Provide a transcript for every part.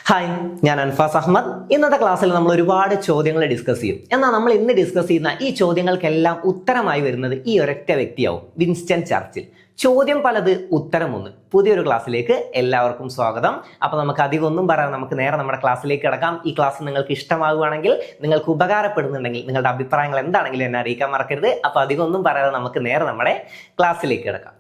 Hi, ഞാൻ അൻഫാസ് അഹമ്മദ്. ഇന്നത്തെ ക്ലാസ്സിൽ നമ്മൾ ഒരുപാട് ചോദ്യങ്ങൾ ഡിസ്കസ് ചെയ്യും. എന്നാൽ നമ്മൾ ഇന്ന് ഡിസ്കസ് ചെയ്യുന്ന ഈ ചോദ്യങ്ങൾക്കെല്ലാം ഉത്തരമായി വരുന്നത് ഈ ഒരൊറ്റ വ്യക്തിയാവും, വിൻസ്റ്റൺ ചർച്ചിൽ. ചോദ്യം പലത്, ഉത്തരം ഒന്ന്. പുതിയൊരു ക്ലാസ്സിലേക്ക് എല്ലാവർക്കും സ്വാഗതം. അപ്പോൾ നമുക്ക് അധികം ഒന്നും പറയാം, നമുക്ക് നേരെ നമ്മുടെ ക്ലാസ്സിലേക്ക് കിടക്കാം. ഈ ക്ലാസ് നിങ്ങൾക്ക് ഇഷ്ടമാവുകയാണെങ്കിൽ, നിങ്ങൾക്ക് ഉപകാരപ്പെടുന്നുണ്ടെങ്കിൽ, നിങ്ങളുടെ അഭിപ്രായങ്ങൾ എന്താണെങ്കിലും എന്നെ അറിയിക്കാൻ മറക്കരുത്. അപ്പോൾ അധികം ഒന്നും പറയാതെ നമുക്ക് നേരെ നമ്മുടെ ക്ലാസ്സിലേക്ക് കിടക്കാം.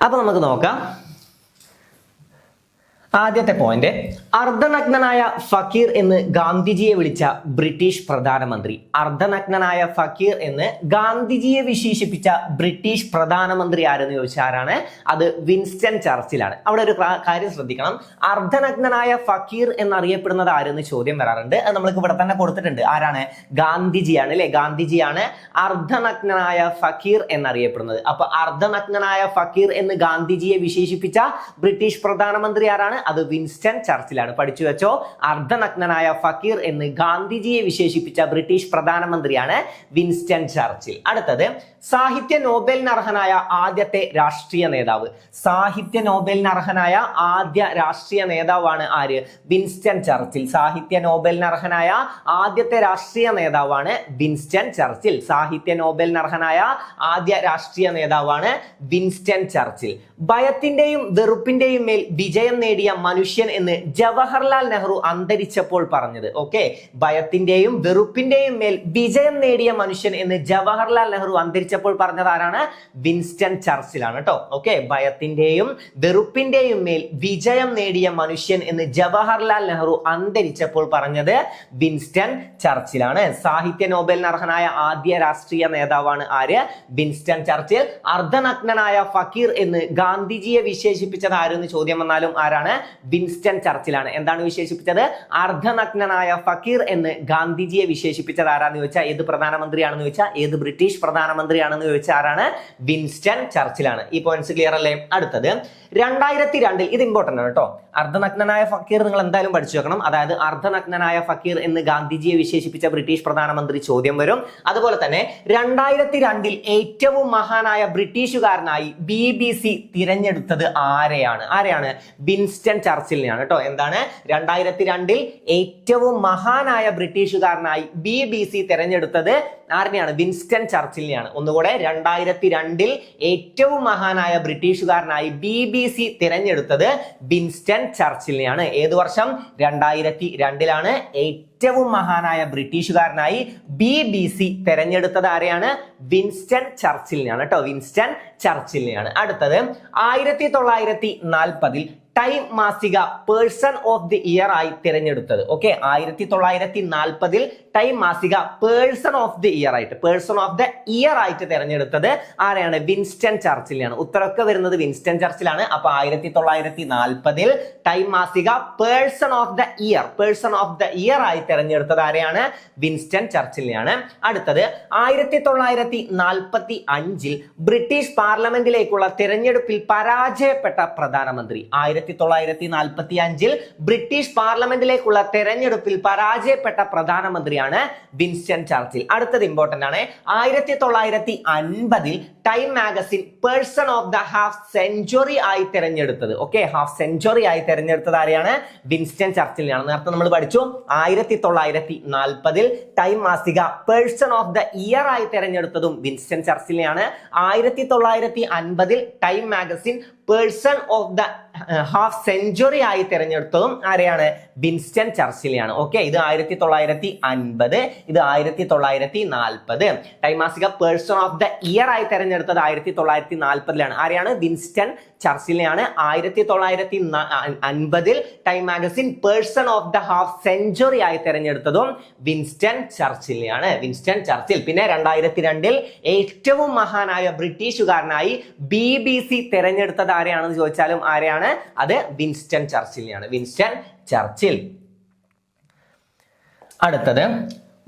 അപ്പൊ നമുക്ക് നോക്കാം. ആദ്യത്തെ പോയിന്റ്, അർദ്ധനഗ്നനായ ഫക്കീർ എന്ന് ഗാന്ധിജിയെ വിളിച്ച ബ്രിട്ടീഷ് പ്രധാനമന്ത്രി. അർദ്ധനഗ്നനായ ഫക്കീർ എന്ന് ഗാന്ധിജിയെ വിശേഷിപ്പിച്ച ബ്രിട്ടീഷ് പ്രധാനമന്ത്രി ആരെന്ന് ചോദിച്ചാൽ ആരാണ്? അത് വിൻസ്റ്റൺ ചർച്ചിലാണ്. അവിടെ ഒരു കാര്യം ശ്രദ്ധിക്കണം, അർദ്ധനഗ്നനായ ഫക്കീർ എന്നറിയപ്പെടുന്നത് ആരെന്ന് ചോദ്യം വരാറുണ്ട്. അത് നമ്മൾക്ക് ഇവിടെ തന്നെ കൊടുത്തിട്ടുണ്ട്. ആരാണ്? ഗാന്ധിജിയാണ് അല്ലെ? ഗാന്ധിജിയാണ് അർദ്ധനഗ്നനായ ഫക്കീർ എന്നറിയപ്പെടുന്നത്. അപ്പൊ അർദ്ധനഗ്നനായ ഫക്കീർ എന്ന് ഗാന്ധിജിയെ വിശേഷിപ്പിച്ച ബ്രിട്ടീഷ് പ്രധാനമന്ത്രി ആരാണ്? അത് വിൻസ്റ്റൺ ചർച്ചിലാണ്. പഠിച്ചു വെച്ചോ, അർദ്ധനഗ്നനായ ഫക്കീർ എന്ന് ഗാന്ധിജിയെ വിശേഷിപ്പിച്ച ബ്രിട്ടീഷ് പ്രധാനമന്ത്രിയാണ് വിൻസ്റ്റൺ ചർച്ചിൽ. അടുത്തത്, സാഹിത്യ നോബലിന് അർഹനായ ആദ്യത്തെ രാഷ്ട്രീയ നേതാവ്. സാഹിത്യ നോബലിന് അർഹനായ ആദ്യ രാഷ്ട്രീയ നേതാവാണ് ആര്? വിൻസ്റ്റൺ ചർച്ചിൽ. സാഹിത്യ നോബലിന് അർഹനായ ആദ്യത്തെ രാഷ്ട്രീയ നേതാവാണ് വിൻസ്റ്റൺ ചർച്ചിൽ. സാഹിത്യ നോബലിന് അർഹനായ ആദ്യ രാഷ്ട്രീയ നേതാവാണ് വിൻസ്റ്റൺ ചർച്ചിൽ. ഭയത്തിന്റെയും വെറുപ്പിന്റെയും മേൽ വിജയം നേടിയ മനുഷ്യൻ എന്ന് ജവഹർലാൽ നെഹ്റു അന്തരിച്ചപ്പോൾ പറഞ്ഞത്. ഓക്കെ, ഭയത്തിന്റെയും വെറുപ്പിന്റെയും മേൽ വിജയം നേടിയ മനുഷ്യൻ എന്ന് ജവഹർലാൽ നെഹ്റു അന്തരിച്ചപ്പോൾ പറഞ്ഞത് ആരാണ്? വിൻസ്റ്റൺ ചർച്ചിലാണ് കേട്ടോ. ഓക്കെ, ഭയത്തിന്റെയും വെറുപ്പിന്റെയും മേൽ വിജയം നേടിയ മനുഷ്യൻ എന്ന് ജവഹർലാൽ നെഹ്റു അന്തരിച്ചപ്പോൾ പറഞ്ഞത് വിൻസ്റ്റൺ ചർച്ചിലാണ്. സാഹിത്യ നോബലിന് അർഹനായ ആദ്യ രാഷ്ട്രീയ നേതാവാണ് ആര്? വിൻസ്റ്റൺ ചർച്ചിൽ. അർദ്ധനഗ്നനായ ഫക്കീർ എന്ന് ഗാന്ധിജിയെ വിശേഷിപ്പിച്ചത് ആരെന്ന് ചോദ്യം വന്നാലും ആരാണ്? വിൻസ്റ്റൺ ചർച്ചിലാണ്. എന്താണ് വിശേഷിപ്പിച്ചത്? അർദ്ധനഗ്നനായ ഫക്കീർ എന്ന് ഗാന്ധിജിയെ വിശേഷിപ്പിച്ചത് ആരാന്ന് ചോദിച്ചാൽ, ഏത് പ്രധാനമന്ത്രിയാണെന്ന് ചോദിച്ചാൽ, ഏത് ബ്രിട്ടീഷ് പ്രധാനമന്ത്രിയാണെന്ന് ചോദിച്ചാൽ ആരാണ്? വിൻസ്റ്റൺ ചർച്ചിലാണ്. ഈ പോയിന്റ്സ് ക്ലിയർ അല്ലേ? അടുത്തത്, 2002 ഇത് ഇമ്പോർട്ടന്റ് ആണ് കേട്ടോ. അർദ്ധനഗ്നനായ ഫക്കീർ നിങ്ങൾ എന്തായാലും പഠിച്ചു വെക്കണം. അതായത് അർദ്ധനഗ്നനായ ഫക്കീർ എന്ന് ഗാന്ധിജിയെ വിശേഷിപ്പിച്ച ബ്രിട്ടീഷ് പ്രധാനമന്ത്രി ചോദ്യം വരും. അതുപോലെ തന്നെ 2002 ഏറ്റവും മഹാനായ ബ്രിട്ടീഷുകാരനായി BBC തിരഞ്ഞെടുത്തത് ആരെയാണ്? വിൻസ്റ്റൺ ചർച്ചിലിനെയാണ് കേട്ടോ. എന്താണ്? 2002 ഏറ്റവും മഹാനായ ബ്രിട്ടീഷുകാരനായി BBC തിരഞ്ഞെടുത്തത് ആരെയാണ്? വിൻസ്റ്റൺ ചർച്ചിലിനെയാണ്. ഒന്നുകൂടെ, 2002 ഏറ്റവും മഹാനായ ബ്രിട്ടീഷുകാരനായി BBC തിരഞ്ഞെടുത്തത് വിൻസ്റ്റൺ ചർച്ചിലിനെയാണ്. ഏത് വർഷം? 2002 ഏറ്റവും മഹാനായ ബ്രിട്ടീഷുകാരനായി BBC തെരഞ്ഞെടുത്തത് ആരെയാണ്? വിൻസ്റ്റൺ ചർച്ചിലിനെയാണ് കേട്ടോ. വിൻസ്റ്റൺ ചർച്ചിലിനെയാണ്. അടുത്തത്, 1940 ടൈം മാസിക പേഴ്സൺ ഓഫ് ദി ഇയർ ആയി തിരഞ്ഞെടുത്തത്. ഓക്കെ, 1940 ടൈം മാസിക പേഴ്സൺ ഓഫ് ദി ഇയർ ആയിട്ട് തിരഞ്ഞെടുത്തത് ആരെയാണ്? വിൻസ്റ്റൺ ചർച്ചിലാണ്. ഉത്തരമൊക്കെ വരുന്നത് വിൻസ്റ്റൺ ചർച്ചിലാണ്. അപ്പൊ 1940 ടൈം മാസിക പേഴ്സൺ ഓഫ് ദ ഇയർ ആയി തിരഞ്ഞെടുത്തത് ആരെയാണ്? വിൻസ്റ്റൺ ചർച്ചിലാണ്. അടുത്തത്, 1945 ബ്രിട്ടീഷ് പാർലമെന്റിലേക്കുള്ള തിരഞ്ഞെടുപ്പിൽ പരാജയപ്പെട്ട പ്രധാനമന്ത്രി. 1945 ബ്രിട്ടീഷ് പാർലമെന്റിലേക്കുള്ള തെരഞ്ഞെടുപ്പിൽ പരാജയപ്പെട്ട പ്രധാനമന്ത്രിയാണ് വിൻസ്റ്റൺ ചർച്ചിൽ. അടുത്തത് ഇമ്പോർട്ടന്റ് ആണ്. 1950 time magazine person of the half century ആയി തിരഞ്ഞെടുത്തത്. ഓക്കെ, ഹാഫ് സെഞ്ചുറി ആയി തിരഞ്ഞെടുത്തത് ആരെയാണ്? വിൻസ്റ്റൺ ചർച്ചിലിനാണ്. നേരത്തെ നമ്മൾ പഠിച്ചു, 1940 ടൈം മാസിക പേഴ്സൺ ഓഫ് ദ ഇയർ ആയി തിരഞ്ഞെടുത്തതും വിൻസ്റ്റൺ ചർച്ചിലിനെയാണ്. 1950 time magazine person of the half century ആയി തിരഞ്ഞെടുത്തതും ആരെയാണ്? വിൻസ്റ്റൺ ചർച്ചിലിനെയാണ്. ഓക്കെ, ഇത് 1950, ഇത് 1940. ടൈം മാസിക പേഴ്സൺ ഓഫ് ദ ഇയർ ആയി തിരഞ്ഞെടുത്തത് 1940 ആരെയാണ്? വിൻസ്റ്റൺ ചർച്ചിലിനെയാണ്. 1950 time magazine person of the half century ആയി തിരഞ്ഞെടുത്തതും വിൻസ്റ്റൺ ചർച്ചിലിനെയാണ്. Winston Churchill. പിന്നെ 2002 ഏറ്റവും മഹാനായ ബ്രിട്ടീഷുകാരനായി BBC തിരഞ്ഞെടുത്തത് ആരെയാണെന്ന് ചോദിച്ചാലും ആരെയാണ്? അത് വിൻസ്റ്റൺ ചർച്ചിലിനെയാണ്. Winston Churchill. അടുത്തത്,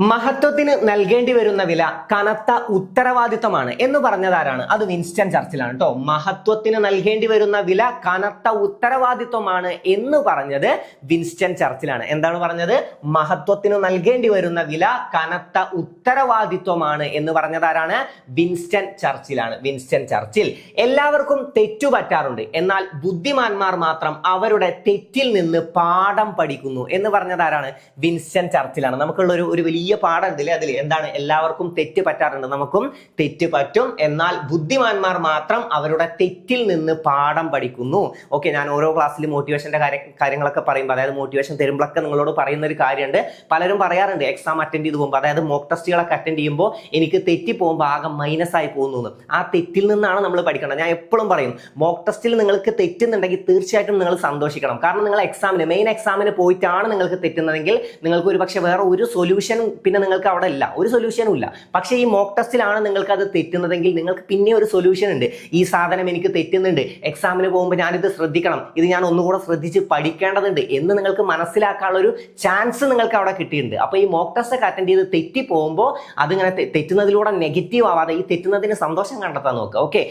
മഹത്വത്തിന് നൽകേണ്ടി വരുന്ന വില കനത്ത ഉത്തരവാദിത്തമാണ് എന്ന് പറഞ്ഞതാരാണ്? അത് വിൻസ്റ്റൺ ചർച്ചിലാണ് കേട്ടോ. മഹത്വത്തിന് നൽകേണ്ടി വരുന്ന വില കനത്ത ഉത്തരവാദിത്വമാണ് എന്ന് പറഞ്ഞത് വിൻസ്റ്റൺ ചർച്ചിലാണ്. എന്താണ് പറഞ്ഞത്? മഹത്വത്തിന് നൽകേണ്ടി വരുന്ന വില കനത്ത ഉത്തരവാദിത്വമാണ് എന്ന് പറഞ്ഞതാരാണ്? വിൻസ്റ്റൺ ചർച്ചിലാണ്. വിൻസ്റ്റൺ ചർച്ചിൽ. എല്ലാവർക്കും തെറ്റുപറ്റാറുണ്ട്, എന്നാൽ ബുദ്ധിമാന്മാർ മാത്രം അവരുടെ തെറ്റിൽ നിന്ന് പാഠം പഠിക്കുന്നു എന്ന് പറഞ്ഞതാരാണ്? വിൻസ്റ്റൺ ചർച്ചിലാണ്. നമുക്കുള്ള ഒരു വലിയ പാഠം ഉണ്ടല്ലേ അതിൽ. എന്താണ്? എല്ലാവർക്കും തെറ്റ് പറ്റാറുണ്ട്, നമുക്കും തെറ്റ് പറ്റും, എന്നാൽ ബുദ്ധിമാന്മാർ മാത്രം അവരുടെ തെറ്റിൽ നിന്ന് പാഠം പഠിക്കുന്നു. ഓക്കെ, ഞാൻ ഓരോ ക്ലാസ്സിൽ മോട്ടിവേഷന്റെ കാര്യങ്ങളൊക്കെ പറയുമ്പോൾ, അതായത് മോട്ടിവേഷൻ തരുമ്പോഴൊക്കെ നിങ്ങളോട് പറയുന്ന ഒരു കാര്യമുണ്ട്. പലരും പറയാറുണ്ട് എക്സാം അറ്റൻഡ് ചെയ്ത് പോകുമ്പോൾ, അതായത് മോക്ക് ടെസ്റ്റുകളൊക്കെ അറ്റൻഡ് ചെയ്യുമ്പോൾ എനിക്ക് തെറ്റി പോകുമ്പോൾ ആകെ മൈനസ് ആയി പോകുന്നു. ആ തെറ്റിൽ നിന്നാണ് നമ്മൾ പഠിക്കണം. ഞാൻ എപ്പോഴും പറയും, മോക്ക് ടെസ്റ്റിൽ നിങ്ങൾക്ക് തെറ്റുന്നുണ്ടെങ്കിൽ തീർച്ചയായിട്ടും നിങ്ങൾ സന്തോഷിക്കണം. കാരണം നിങ്ങൾ എക്സാമിന്, മെയിൻ എക്സാമിന് പോയിട്ടാണ് നിങ്ങൾക്ക് തെറ്റുന്നതെങ്കിൽ നിങ്ങൾക്ക് ഒരു പക്ഷേ വേറെ ഒരു സൊല്യൂഷനും പിന്നെ നിങ്ങൾക്ക് അവിടെ ഇല്ല, ഒരു സൊല്യൂഷനും ഇല്ല. പക്ഷേ ഈ മോക്ക് ടെസ്റ്റിലാണ് നിങ്ങൾക്ക് അത് തെറ്റുന്നതെങ്കിൽ നിങ്ങൾക്ക് പിന്നെ ഒരു സൊല്യൂഷൻ ഉണ്ട്. ഈ സാധനം എനിക്ക് തെറ്റുന്നുണ്ട്, എക്സാമിന് പോകുമ്പോൾ ഞാനിത് ശ്രദ്ധിക്കണം, ഇത് ഞാൻ ഒന്നുകൂടെ ശ്രദ്ധിച്ച് പഠിക്കേണ്ടതുണ്ട് എന്ന് നിങ്ങൾക്ക് മനസ്സിലാക്കാനുള്ള ഒരു ചാൻസ് നിങ്ങൾക്ക് അവിടെ കിട്ടിയിട്ടുണ്ട്. അപ്പോൾ ഈ മോക്ക് ടെസ്റ്റ് ഒക്കെ അറ്റൻഡ് ചെയ്ത് തെറ്റി പോകുമ്പോൾ അതിങ്ങനെ തെറ്റുന്നതിലൂടെ നെഗറ്റീവ് ആവാതെ ഈ തെറ്റുന്നതിന് സന്തോഷം കണ്ടെത്താൻ നോക്കുക. ഓക്കെ,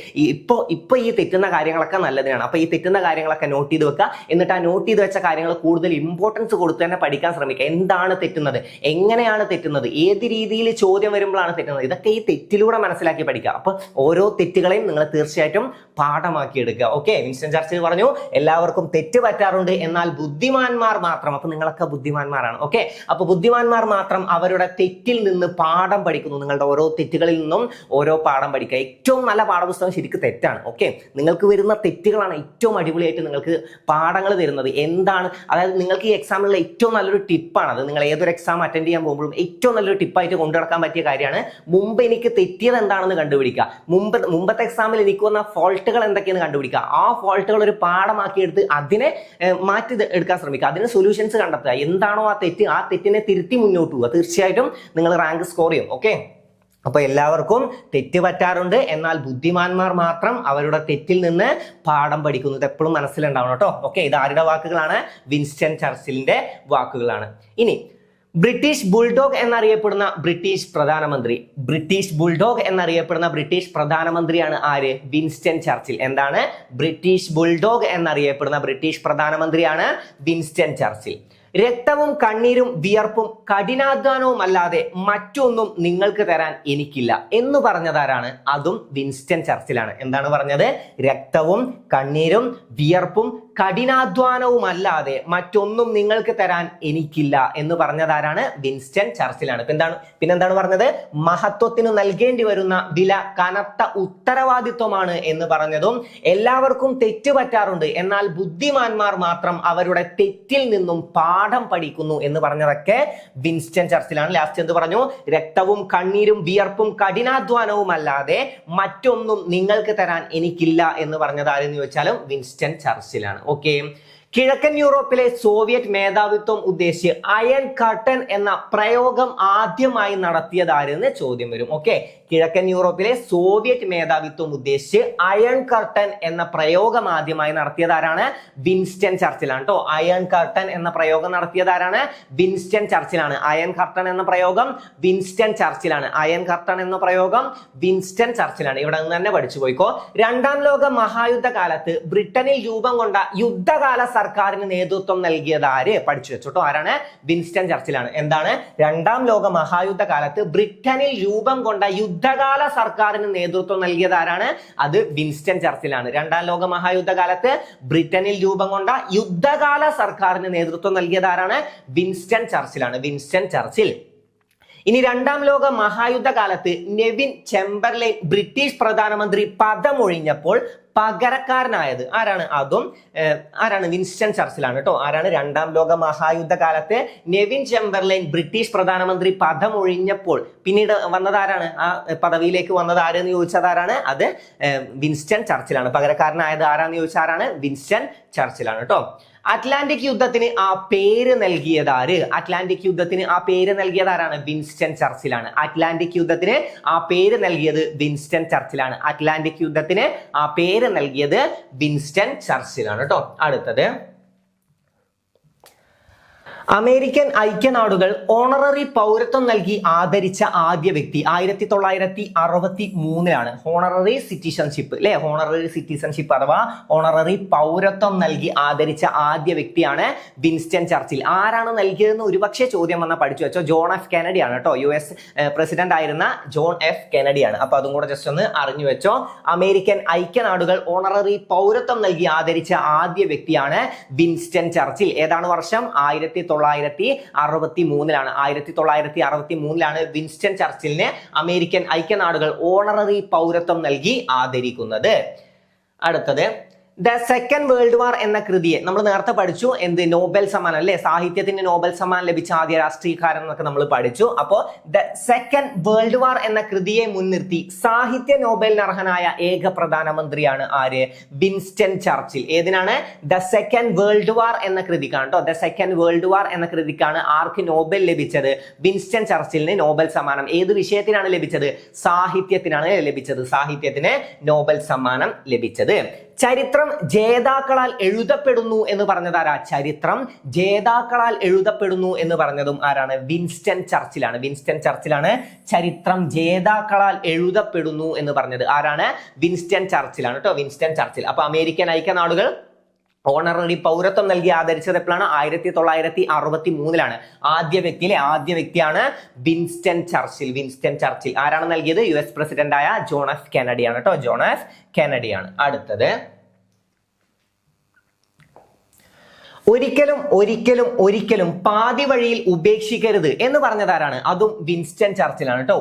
ഇപ്പൊ ഈ തെറ്റുന്ന കാര്യങ്ങളൊക്കെ നല്ലതിനാണ്. അപ്പോൾ ഈ തെറ്റുന്ന കാര്യങ്ങളൊക്കെ നോട്ട് ചെയ്ത് വെക്കുക. എന്നിട്ട് ആ നോട്ട് ചെയ്ത് വെച്ച കാര്യങ്ങൾ കൂടുതൽ ഇമ്പോർട്ടൻസ് കൊടുത്ത് തന്നെ പഠിക്കാൻ ശ്രമിക്കുക. എന്താണ് തെറ്റുന്നത്, എങ്ങനെയാണ് തെറ്റുന്നത്, ഏത് രീതിയിൽ ചോദ്യം വരുമ്പോഴാണ് തെറ്റുന്നത്, ഇതൊക്കെ ഈ തെറ്റിലൂടെ മനസ്സിലാക്കി പഠിക്കുക. അപ്പൊ ഓരോ തെറ്റുകളെയും നിങ്ങൾ തീർച്ചയായിട്ടും പാഠമാക്കി എടുക്കുക. ഓക്കെ, വിൻസ്റ്റൺ ചർച്ചിൽ പറഞ്ഞു എല്ലാവർക്കും തെറ്റ് പറ്റാറുണ്ട്, എന്നാൽ ബുദ്ധിമാന്മാർ മാത്രം, അപ്പൊ നിങ്ങളൊക്കെ ബുദ്ധിമാന്മാരാണ്. ഓക്കെ, അപ്പൊ ബുദ്ധിമാന്മാർ മാത്രം അവരുടെ തെറ്റിൽ നിന്ന് പാഠം പഠിക്കുന്നു. നിങ്ങളുടെ ഓരോ തെറ്റുകളിൽ നിന്നും ഓരോ പാഠം പഠിക്കുക. ഏറ്റവും നല്ല പാഠപുസ്തകം ശരിക്കും തെറ്റാണ്. ഓക്കെ, നിങ്ങൾക്ക് വരുന്ന തെറ്റുകളാണ് ഏറ്റവും അടിപൊളിയായിട്ട് നിങ്ങൾക്ക് പാഠങ്ങൾ തരുന്നത്. എന്താണ്, അതായത് നിങ്ങൾക്ക് ഈ എക്സാമിലുള്ള ഏറ്റവും നല്ലൊരു ടിപ്പാണ് അത്. നിങ്ങൾ ഏതൊരു എക്സാം അറ്റൻഡ് ചെയ്യാൻ പോകുമ്പോഴും ഏറ്റവും നല്ലൊരു ടിപ്പായിട്ട് കൊണ്ടുനടക്കാൻ പറ്റിയ കാര്യമാണ് മുമ്പ് എനിക്ക് തെറ്റിയത് എന്താണെന്ന് കണ്ടുപിടിക്കുക. മുമ്പത്തെ എക്സാമിൽ എനിക്ക് വന്ന ഫോൾട്ടുകൾ എന്തൊക്കെയാണ് കണ്ടുപിടിക്കുക. ആ ഫോൾട്ടുകൾ ഒരു പാഠമാക്കി എടുത്ത് അതിനെ മാറ്റി എടുക്കാൻ ശ്രമിക്കുക. അതിന് സൊല്യൂഷൻസ് കണ്ടെത്തുക. എന്താണോ ആ തെറ്റ്, ആ തെറ്റിനെ തിരുത്തി മുന്നോട്ട് പോവുക. തീർച്ചയായിട്ടും നിങ്ങൾ റാങ്ക് സ്കോർ ചെയ്യും. ഓക്കെ, അപ്പൊ എല്ലാവർക്കും തെറ്റ് പറ്റാറുണ്ട്, എന്നാൽ ബുദ്ധിമാന്മാർ മാത്രം അവരുടെ തെറ്റിൽ നിന്ന് പാഠം പഠിക്കുന്നത് എപ്പോഴും മനസ്സിലുണ്ടാവണം കേട്ടോ. ഓക്കെ, ഇത് ആരുടെ വാക്കുകളാണ്? വിൻസ്റ്റൺ ചർച്ചിലിന്റെ വാക്കുകളാണ്. ഇനി ബ്രിട്ടീഷ് ബുൾഡോഗ് എന്നറിയപ്പെടുന്ന ബ്രിട്ടീഷ് പ്രധാനമന്ത്രിയാണ് ആര്? വിൻസ്റ്റൺ ചർച്ചിൽ. എന്താണ്? ബ്രിട്ടീഷ് ബുൾഡോഗ് എന്നറിയപ്പെടുന്ന ബ്രിട്ടീഷ് പ്രധാനമന്ത്രിയാണ് വിൻസ്റ്റൺ ചർച്ചിൽ. രക്തവും കണ്ണീരും വിയർപ്പും കഠിനാധ്വാനവും അല്ലാതെ മറ്റൊന്നും നിങ്ങൾക്ക് തരാൻ എനിക്കില്ല എന്ന് പറഞ്ഞതാരാണ്? അതും വിൻസ്റ്റൺ ചർച്ചിലാണ്. എന്താണ് പറഞ്ഞത്? രക്തവും കണ്ണീരും വിയർപ്പും കഠിനാധ്വാനവും അല്ലാതെ മറ്റൊന്നും നിങ്ങൾക്ക് തരാൻ എനിക്കില്ല എന്ന് പറഞ്ഞതാരാണ്? വിൻസ്റ്റൺ ചർച്ചിലാണ്. പിന്നെന്താണ് പറഞ്ഞത്? മഹത്വത്തിന് നൽകേണ്ടി വരുന്ന വില കനത്ത ഉത്തരവാദിത്വമാണ് എന്ന് പറഞ്ഞതും എല്ലാവർക്കും തെറ്റ് പറ്റാറുണ്ട്, എന്നാൽ ബുദ്ധിമാന്മാർ മാത്രം അവരുടെ തെറ്റിൽ നിന്നും പാഠം പഠിക്കുന്നു എന്ന് പറഞ്ഞതൊക്കെ വിൻസ്റ്റൺ ചർച്ചിലാണ്. ലാസ്റ്റ് എന്ത് പറഞ്ഞു? രക്തവും കണ്ണീരും വിയർപ്പും കഠിനാധ്വാനവും അല്ലാതെ മറ്റൊന്നും നിങ്ങൾക്ക് തരാൻ എനിക്കില്ല എന്ന് പറഞ്ഞത് ആരെന്ന് ചോദിച്ചാലും വിൻസ്റ്റൺ ചർച്ചിലാണ്. ഓക്കെ, കിഴക്കൻ യൂറോപ്പിലെ സോവിയറ്റ് മേധാവിത്വം ഉദ്ദേശിച്ച് അയൺ കർട്ടൻ എന്ന പ്രയോഗം ആദ്യമായി നടത്തിയത് ആരെന്ന് ചോദ്യം വരും. ഓക്കെ, കിഴക്കൻ യൂറോപ്പിലെ സോവിയറ്റ് മേധാവിത്വം ഉദ്ദേശിച്ച് അയൺ കർട്ടൻ എന്ന പ്രയോഗം ആദ്യമായി നടത്തിയത് ആരാണ്? വിൻസ്റ്റൺ ചർച്ചിലാണ് കേട്ടോ. അയൺ കർട്ടൻ എന്ന പ്രയോഗം നടത്തിയത് ആരാണ്? വിൻസ്റ്റൺ ചർച്ചിലാണ്. അയൺ കർട്ടൻ എന്ന പ്രയോഗം വിൻസ്റ്റൺ ചർച്ചിലാണ്. അയൺ കർട്ടൻ എന്ന പ്രയോഗം വിൻസ്റ്റൺ ചർച്ചിലാണ്. ഇവിടെ നിന്ന് തന്നെ പഠിച്ചു പോയിക്കോ. രണ്ടാം ലോക മഹായുദ്ധ കാലത്ത് ബ്രിട്ടനിൽ രൂപം കൊണ്ട യുദ്ധകാല സർക്കാരിന് നേതൃത്വം നൽകിയത് ആര്? പഠിച്ചു വെച്ചോട്ടോ. ആരാണ്? വിൻസ്റ്റൺ ചർച്ചിലാണ്. എന്താണ്? രണ്ടാം ലോക മഹായുദ്ധ കാലത്ത് ബ്രിട്ടനിൽ രൂപം കൊണ്ട യുദ്ധകാല സർക്കാരിന് നേതൃത്വം നൽകിയത് ആരാണ്? അത് വിൻസ്റ്റൺ ചർച്ചിലാണ്. രണ്ടാം ലോക മഹായുദ്ധ കാലത്ത് ബ്രിട്ടനിൽ രൂപം കൊണ്ട യുദ്ധകാല സർക്കാരിന് നേതൃത്വം നൽകിയത് ആരാണ്? വിൻസ്റ്റൺ ചർച്ചിലാണ്. Winston Churchill. ഇനി രണ്ടാം ലോക മഹായുദ്ധ കാലത്ത് നെവിൻ ചെമ്പർലൈൻ ബ്രിട്ടീഷ് പ്രധാനമന്ത്രി പദമൊഴിഞ്ഞപ്പോൾ പകരക്കാരനായത് ആരാണ്? അതും ആരാണ്? വിൻസ്റ്റൺ ചർച്ചിലാണ് കേട്ടോ. ആരാണ്? രണ്ടാം ലോക മഹായുദ്ധ കാലത്ത് നെവിൻ ചെമ്പർലൈൻ ബ്രിട്ടീഷ് പ്രധാനമന്ത്രി പദമൊഴിഞ്ഞപ്പോൾ പിന്നീട് വന്നത് ആരാണ്? ആ പദവിയിലേക്ക് വന്നത് ആരെന്ന് ചോദിച്ചത് ആരാണ്? അത് വിൻസ്റ്റൺ ചർച്ചിലാണ്. പകരക്കാരനായത് ആരാന്ന് ചോദിച്ചാൽ ആരാണ്? വിൻസ്റ്റൺ ചർച്ചിലാണ് കേട്ടോ. അറ്റ്ലാന്റിക് യുദ്ധത്തിന് ആ പേര് നൽകിയത് ആര്? അറ്റ്ലാന്റിക് യുദ്ധത്തിന് ആ പേര് നൽകിയത് ആരാണ്? വിൻസ്റ്റൺ ചർച്ചിലാണ്. അറ്റ്ലാന്റിക് യുദ്ധത്തിന് ആ പേര് നൽകിയത് വിൻസ്റ്റൺ ചർച്ചിലാണ്. അറ്റ്ലാന്റിക് യുദ്ധത്തിന് ആ പേര് നൽകിയത് വിൻസ്റ്റൺ ചർച്ചിലാണ് കേട്ടോ. അടുത്തത് അമേരിക്കൻ ഐക്യനാടുകൾ ഓണററി പൗരത്വം നൽകി ആദരിച്ച ആദ്യ വ്യക്തി 1963 ഓണററി സിറ്റിസൺഷിപ്പ് അല്ലെ, ഓണററി സിറ്റിസൺഷിപ്പ് അഥവാ ഓണററി പൗരത്വം നൽകി ആദരിച്ച ആദ്യ വ്യക്തിയാണ് വിൻസ്റ്റൺ ചർച്ചിൽ. ആരാണ് നൽകിയതെന്ന് ഒരുപക്ഷെ ചോദ്യം വന്നാൽ പഠിച്ചു വെച്ചോ. ജോൺ എഫ് കെനഡി ആണ് കേട്ടോ. US പ്രസിഡന്റ് ആയിരുന്ന ജോൺ എഫ് കെനഡി ആണ്. അപ്പൊ അതും കൂടെ ജസ്റ്റ് ഒന്ന് അറിഞ്ഞു വെച്ചോ. അമേരിക്കൻ ഐക്യനാടുകൾ ഓണററി പൗരത്വം നൽകി ആദരിച്ച ആദ്യ വ്യക്തിയാണ് വിൻസ്റ്റൺ ചർച്ചിൽ. ഏതാണ് വർഷം? 1963 വിൻസ്റ്റൺ ചർച്ചിലിന് അമേരിക്കൻ ഐക്യനാടുകൾ ഓണററി പൗരത്വം നൽകി ആദരിക്കുന്നത്. അടുത്തത് ദ സെക്കൻഡ് വേൾഡ് വാർ എന്ന കൃതിയെ നമ്മൾ നേരത്തെ പഠിച്ചു. എന്ത്? നോബൽ സമ്മാനം അല്ലെ, സാഹിത്യത്തിന് നോബൽ സമ്മാനം ലഭിച്ച ആദ്യ രാഷ്ട്രീയക്കാരൻ എന്നൊക്കെ നമ്മൾ പഠിച്ചു. അപ്പോ ദ സെക്കൻഡ് വേൾഡ് വാർ എന്ന കൃതിയെ മുൻനിർത്തി സാഹിത്യ നോബലിന് അർഹനായ ഏക പ്രധാനമന്ത്രിയാണ് ആര്? Winston Churchill. ഏതിനാണ്? ദ സെക്കൻഡ് വേൾഡ് വാർ എന്ന കൃതിക്കാണ് കേട്ടോ. ദ സെക്കൻഡ് വേൾഡ് വാർ എന്ന കൃതിക്കാണ് ആർക്ക് നോബൽ ലഭിച്ചത്? വിൻസ്റ്റൺ ചർച്ചിലിന് നോബൽ സമ്മാനം. ഏത് വിഷയത്തിനാണ് ലഭിച്ചത്? സാഹിത്യത്തിനാണ് ലഭിച്ചത്. സാഹിത്യത്തിന് നോബൽ സമ്മാനം ലഭിച്ചത്. ചരിത്രം ജേതാക്കളാൽ എഴുതപ്പെടുന്നു എന്ന് പറഞ്ഞതാരാ? ചരിത്രം ജേതാക്കളാൽ എഴുതപ്പെടുന്നു എന്ന് പറഞ്ഞതും ആരാണ്? വിൻസ്റ്റൺ ചർച്ചിലാണ്. വിൻസ്റ്റൺ ചർച്ചിലാണ് ചരിത്രം ജേതാക്കളാൽ എഴുതപ്പെടുന്നു എന്ന് പറഞ്ഞത്. ആരാണ്? വിൻസ്റ്റൺ ചർച്ചിലാണ് കേട്ടോ. Winston Churchill. അപ്പൊ അമേരിക്കൻ ഐക്യനാടുകൾ ഓണററി പൗരത്വം നൽകി ആദരിച്ചത് എപ്പോഴാണ്? 1963 ആദ്യ വ്യക്തിയാണ് വിൻസ്റ്റൺ ചർച്ചിൽ. വിൻസ്റ്റൺ ചർച്ചിൽ ആരാണ് നൽകിയത്? US പ്രസിഡന്റായ ജോൺ എഫ് കെനഡി ആണ് കേട്ടോ. ജോൺ എഫ് കെനഡി ആണ്. അടുത്തത് ഒരിക്കലും പാതി വഴിയിൽ ഉപേക്ഷിക്കരുത് എന്ന് പറഞ്ഞതാരാണ്? അതും വിൻസ്റ്റൺ ചർച്ചിലാണ് കേട്ടോ.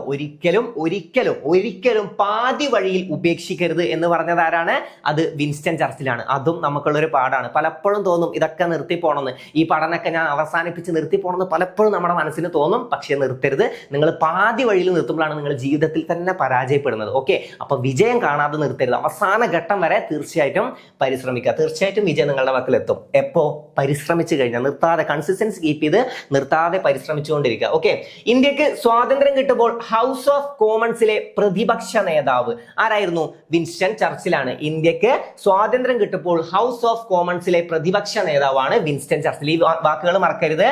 ഒരിക്കലും പാതി വഴിയിൽ ഉപേക്ഷിക്കരുത് എന്ന് പറഞ്ഞതാരാണ്? അത് വിൻസ്റ്റൺ ചർച്ചിലാണ്. അതും നമുക്കുള്ളൊരു പാഠാണ്. പലപ്പോഴും തോന്നും ഇതൊക്കെ നിർത്തി പോകണമെന്ന്, ഈ പഠനമൊക്കെ ഞാൻ അവസാനിപ്പിച്ച് നിർത്തി പോകണമെന്ന് പലപ്പോഴും നമ്മുടെ മനസ്സിന് തോന്നും. പക്ഷെ നിർത്തരുത്. നിങ്ങൾ പാതി വഴിയിൽ നിർത്തുമ്പോഴാണ് നിങ്ങൾ ജീവിതത്തിൽ തന്നെ പരാജയപ്പെടുന്നത്. ഓക്കെ, അപ്പൊ വിജയം കാണാതെ നിർത്തരുത്. അവസാന ഘട്ടം വരെ തീർച്ചയായിട്ടും പരിശ്രമിക്കുക. തീർച്ചയായിട്ടും വിജയം നിങ്ങളുടെ വക്കിലെത്തും. എപ്പോ? പരിശ്രമിച്ചു കഴിഞ്ഞാൽ. നിർത്താതെ കൺസിസ്റ്റൻസി കീപ്പ് ചെയ്ത് നിർത്താതെ പരിശ്രമിച്ചുകൊണ്ടിരിക്കുക. ഓക്കെ, ഇന്ത്യക്ക് സ്വാതന്ത്ര്യം കിട്ടുമ്പോൾ ഹൗസ് ഓഫ് കോമൺസിലെ പ്രതിപക്ഷ നേതാവ് ആരായിരുന്നു? വിൻസ്റ്റൺ ചർച്ചിലാണ്. ഇന്ത്യക്ക് സ്വാതന്ത്ര്യം കിട്ടുമ്പോൾ ഹൗസ് ഓഫ് കോമൺസിലെ പ്രതിപക്ഷ നേതാവാണ് വിൻസ്റ്റൺ ചർച്ചിൽ. ഈ വാക്കുകൾ മറക്കരുത്.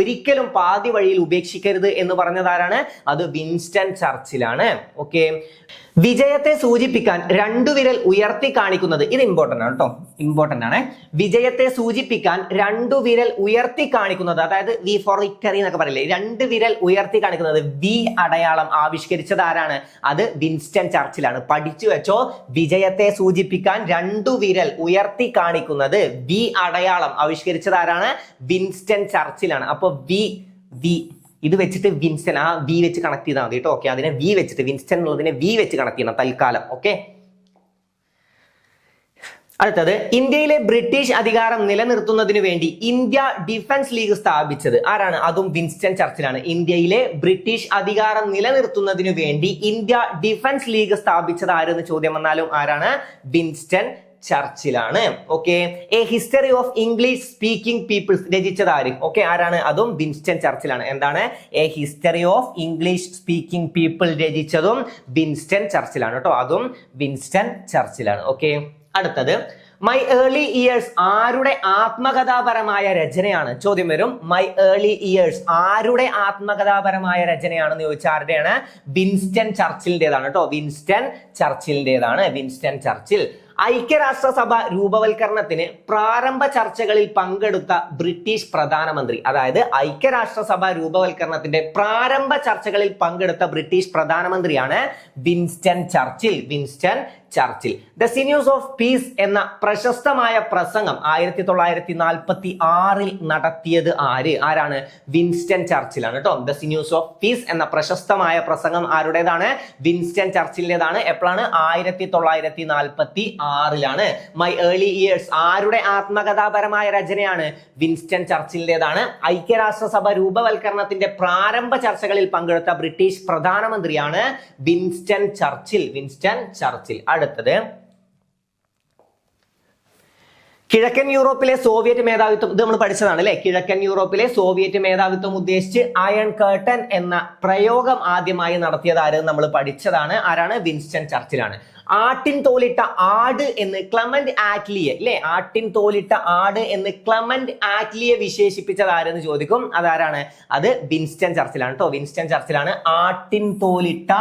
ഒരിക്കലും പാതി വഴിയിൽ ഉപേക്ഷിക്കരുത് എന്ന് പറഞ്ഞതാരാണ്? അത് വിൻസ്റ്റൺ ചർച്ചിലാണ്. ഓക്കെ, വിജയത്തെ സൂചിപ്പിക്കാൻ രണ്ടു വിരൽ ഉയർത്തി കാണിക്കുന്നത്, ഇത് ഇമ്പോർട്ടന്റ് ആണ് കേട്ടോ. ഇമ്പോർട്ടന്റ് ആണ്. വിജയത്തെ സൂചിപ്പിക്കാൻ രണ്ടു വിരൽ ഉയർത്തി കാണിക്കുന്നത്, അതായത് വി ഫോർ വിക്ടറി എന്നൊക്കെ പറയില്ലേ, രണ്ട് വിരൽ ഉയർത്തി കാണിക്കുന്നത് വി അടയാളം ആവിഷ്കരിച്ചത് ആരാണ്? അത് വിൻസ്റ്റൺ ചർച്ചിലാണ്. പഠിച്ചു വെച്ചോ. വിജയത്തെ സൂചിപ്പിക്കാൻ രണ്ടു വിരൽ ഉയർത്തി കാണിക്കുന്നത് വി അടയാളം ആവിഷ്കരിച്ചത് ആരാണ്? വിൻസ്റ്റൺ ചർച്ചിലാണ്. അപ്പൊ വി ഇത് വെച്ചിട്ട് വിൻസ്റ്റൺ, ആ വി വെച്ച് കണക്ട് ചെയ്താൽ മതി കേട്ടോ. ഓക്കെ, അതിനെ വി വെച്ചിട്ട്, വിൻസ്റ്റൺ എന്നുള്ളതിനെ വി വെച്ച് കണക്ട് ചെയ്യണം തൽക്കാലം. ഓക്കെ, അടുത്തത് ഇന്ത്യയിലെ ബ്രിട്ടീഷ് അധികാരം നിലനിർത്തുന്നതിന് വേണ്ടി ഇന്ത്യ ഡിഫൻസ് ലീഗ് സ്ഥാപിച്ചത് ആരാണ്? അതും വിൻസ്റ്റൺ ചർച്ചിലാണ്. ഇന്ത്യയിലെ ബ്രിട്ടീഷ് അധികാരം നിലനിർത്തുന്നതിന് വേണ്ടി ഇന്ത്യ ഡിഫൻസ് ലീഗ് സ്ഥാപിച്ചത് ആരെന്ന് ചോദ്യം വന്നാലും ആരാണ്? വിൻസ്റ്റൺ ചർച്ചിലാണ്. Okay, a history of English speaking peoples രചിച്ചത് ആര്? ഓക്കെ, ആരാണ്? അതും വിൻസ്റ്റൺ ചർച്ചിലാണ്. എന്താണ്? A history of English speaking people രചിച്ചതും വിൻസ്റ്റൺ ചർച്ചിലാണ് കേട്ടോ. അതും വിൻസ്റ്റൺ ചർച്ചിലാണ്. ഓക്കെ, അടുത്തത് മൈ ഏർലി ഇയേഴ്സ് ആരുടെ ആത്മകഥാപരമായ രചനയാണ്? ചോദ്യം വരും. മൈ ഏർലി ഇയേഴ്സ് ആരുടെ ആത്മകഥാപരമായ രചനയാണെന്ന് ചോദിച്ചാൽ ആരുടെയാണ്? വിൻസ്റ്റൺ ചർച്ചിലിന്റേതാണ് കേട്ടോ. വിൻസ്റ്റൺ ചർച്ചിലിന്റേതാണ്. Winston Churchill. ഐക്യരാഷ്ട്രസഭ രൂപവൽക്കരണത്തിന് പ്രാരംഭ ചർച്ചകളിൽ പങ്കെടുത്ത ബ്രിട്ടീഷ് പ്രധാനമന്ത്രി, അതായത് ഐക്യരാഷ്ട്രസഭ രൂപവൽക്കരണത്തിന്റെ പ്രാരംഭ ചർച്ചകളിൽ പങ്കെടുത്ത ബ്രിട്ടീഷ് പ്രധാനമന്ത്രിയാണ് Winston Churchill. Winston Churchill. The sinews of peace എന്ന പ്രശസ്തമായ പ്രസംഗം 1946 നടത്തിയത് ആരാണ്? വിൻസ്റ്റൺ ചർച്ചിലാണ് കേട്ടോ. ദ സിന്യൂസ് ഓഫ് പീസ് എന്ന പ്രശസ്തമായ പ്രസംഗം ആരുടേതാണ്? വിൻസ്റ്റൺ ചർച്ചിലിന്റേതാണ്. എപ്പോഴാണ്? 1946. മൈ ഏർലി ഇയേഴ്സ് ആരുടെ ആത്മകഥാപരമായ രചനയാണ്? വിൻസ്റ്റൺ ചർച്ചിലിന്റേതാണ്. ഐക്യരാഷ്ട്രസഭ രൂപവൽക്കരണത്തിന്റെ പ്രാരംഭ ചർച്ചകളിൽ പങ്കെടുത്ത ബ്രിട്ടീഷ് പ്രധാനമന്ത്രിയാണ് വിൻസ്റ്റൺ ചർച്ചിൽ. വിൻസ്റ്റൺ ചർച്ചിൽ. അടുത്തത് കിഴക്കൻ യൂറോപ്പിലെ സോവിയറ്റ് മേധാവിത്വം, ഇത് നമ്മൾ പഠിച്ചതാണ് അല്ലെ. കിഴക്കൻ യൂറോപ്പിലെ സോവിയറ്റ് മേധാവിത്വം ഉദ്ദേശിച്ച് അയൺ കർട്ടൻ എന്ന പ്രയോഗം ആദ്യമായി നടത്തിയത് ആര്? നമ്മൾ പഠിച്ചതാണ്. ആരാണ്? വിൻസ്റ്റൺ ചർച്ചിലാണ്. ആട്ടിൻ തോലിട്ട ആട് എന്ന് ക്ലെമന്റ് ആറ്റ്ലിയെ അല്ലെ, ആട്ടിൻ തോലിട്ട ആട് എന്ന് ക്ലെമന്റ് ആറ്റ്ലിയെ വിശേഷിപ്പിച്ചത് ആരെന്ന് ചോദിക്കും. അതാരാണ്? അത് വിൻസ്റ്റൺ ചർച്ചിലാണ് കേട്ടോ. വിൻസ്റ്റൺ ചർച്ചിലാണ് ആട്ടിൻ തോലിട്ട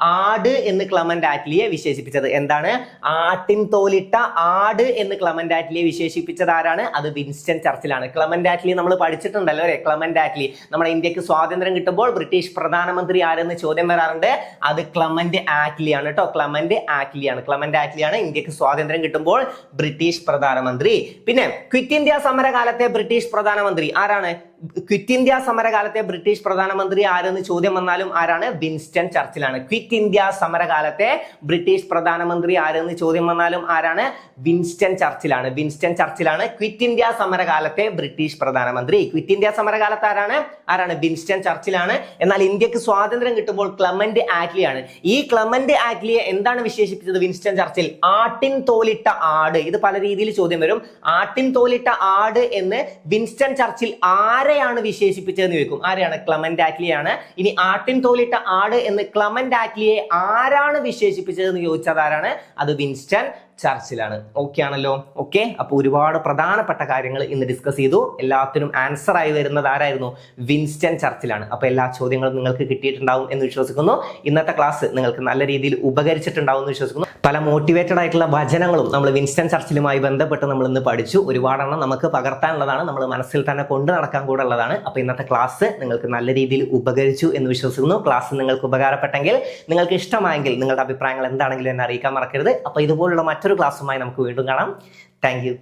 ആട് എന്ന് ക്ലെമന്റ് ആറ്റ്ലിയെ വിശേഷിപ്പിച്ചത്. എന്താണ്? ആട്ടിൻ തോലിട്ട ആട് എന്ന് ക്ലെമന്റ് ആറ്റ്ലിയെ വിശേഷിപ്പിച്ചത് ആരാണ്? അത് വിൻസ്റ്റൺ ചർച്ചിലാണ്. ക്ലെമന്റ് ആറ്റ്ലി നമ്മൾ പഠിച്ചിട്ടുണ്ടല്ലോ അല്ലെ. ക്ലെമന്റ് ആറ്റ്ലി നമ്മുടെ ഇന്ത്യക്ക് സ്വാതന്ത്ര്യം കിട്ടുമ്പോൾ ബ്രിട്ടീഷ് പ്രധാനമന്ത്രി ആരെന്ന് ചോദ്യം വരാറുണ്ട്. അത് ക്ലെമന്റ് ആറ്റ്ലി ആണ് കേട്ടോ. ക്ലെമന്റ് ആറ്റ്ലി ആണ്. ക്ലെമന്റ് ആറ്റ്ലി ആണ് ഇന്ത്യക്ക് സ്വാതന്ത്ര്യം കിട്ടുമ്പോൾ ബ്രിട്ടീഷ് പ്രധാനമന്ത്രി. പിന്നെ ക്വിറ്റ് ഇന്ത്യ സമരകാലത്തെ ബ്രിട്ടീഷ് പ്രധാനമന്ത്രി ആരാണ്? ക്വിറ്റ് ഇന്ത്യ സമരകാലത്തെ ബ്രിട്ടീഷ് പ്രധാനമന്ത്രി ആരെന്ന് ചോദ്യം വന്നാലും ആരാണ്? വിൻസ്റ്റൺ ചർച്ചിലാണ്. ക്വിറ്റ് ഇന്ത്യ സമരകാലത്തെ ബ്രിട്ടീഷ് പ്രധാനമന്ത്രി ആരെന്ന് ചോദ്യം വന്നാലും ആരാണ്? വിൻസ്റ്റൺ ചർച്ചിലാണ്. വിൻസ്റ്റൺ ചർച്ചിലാണ് ക്വിറ്റ് ഇന്ത്യ സമരകാലത്തെ ബ്രിട്ടീഷ് പ്രധാനമന്ത്രി. ക്വിറ്റ് ഇന്ത്യ സമരകാലത്ത് ആരാണ്? വിൻസ്റ്റൺ ചർച്ചിലാണ്. എന്നാൽ ഇന്ത്യക്ക് സ്വാതന്ത്ര്യം കിട്ടുമ്പോൾ ക്ലെമന്റ് ആറ്റ്ലി ആണ്. ഈ ക്ലെമന്റ് ആറ്റ്ലിയെ എന്താണ് വിശേഷിപ്പിച്ചത് വിൻസ്റ്റൺ ചർച്ചിൽ? ആട്ടിൻ തോലിട്ട ആട്. ഇത് പല രീതിയിൽ ചോദ്യം വരും. ആട്ടിൻ തോലിട്ട ആട് എന്ന് വിൻസ്റ്റൺ ചർച്ചിൽ ആരെയാണ് വിശേഷിപ്പിച്ചതെന്ന് ചോദിക്കും. ആരെയാണ്? ക്ലെമന്റ് ആറ്റ്ലിയാണ്. ഇനി ആട്ടിൻ തോലിട്ട ആട് എന്ന് ക്ലെമന്റ് ആറ്റ്ലിയെ ആരാണ് വിശേഷിപ്പിച്ചതെന്ന് ചോദിച്ചത് ആരാണ്? അത് വിൻസ്റ്റൺ ചർച്ചിലാണ്. ഓക്കെ ആണല്ലോ. ഓക്കെ, അപ്പൊ ഒരുപാട് പ്രധാനപ്പെട്ട കാര്യങ്ങൾ ഇന്ന് ഡിസ്കസ് ചെയ്തു. എല്ലാത്തിനും ആൻസർ ആയി വരുന്നത് ആരായിരുന്നു? വിൻസ്റ്റൺ ചർച്ചിലാണ്. അപ്പൊ എല്ലാ ചോദ്യങ്ങളും നിങ്ങൾക്ക് കിട്ടിയിട്ടുണ്ടാവും എന്ന് വിശ്വസിക്കുന്നു. ഇന്നത്തെ ക്ലാസ് നിങ്ങൾക്ക് നല്ല രീതിയിൽ ഉപകരിച്ചിട്ടുണ്ടാവും എന്ന് വിശ്വസിക്കുന്നു. പല മോട്ടിവേറ്റഡ് ആയിട്ടുള്ള വചനങ്ങളും നമ്മൾ വിൻസ്റ്റൺ ചർച്ചിലുമായി ബന്ധപ്പെട്ട് നമ്മൾ ഇന്ന് പഠിച്ചു. ഒരുപാടെണ്ണം നമുക്ക് പകർത്താനുള്ളതാണ്, നമ്മൾ മനസ്സിൽ തന്നെ കൊണ്ടു നടക്കാൻ കൂടെ ഉള്ളതാണ്. അപ്പൊ ഇന്നത്തെ ക്ലാസ് നിങ്ങൾക്ക് നല്ല രീതിയിൽ ഉപകരിച്ചു എന്ന് വിശ്വസിക്കുന്നു. ക്ലാസ് നിങ്ങൾക്ക് ഉപകാരപ്പെട്ടെങ്കിൽ, നിങ്ങൾക്ക് ഇഷ്ടമായെങ്കിൽ നിങ്ങളുടെ അഭിപ്രായങ്ങൾ എന്താണെങ്കിലും എന്നെ അറിയിക്കാൻ മറക്കരുത്. അപ്പൊ ഇതുപോലുള്ള മറ്റൊരു ക്ലാസ്സുമായി നമുക്ക് വീണ്ടും കാണാം. Thank you.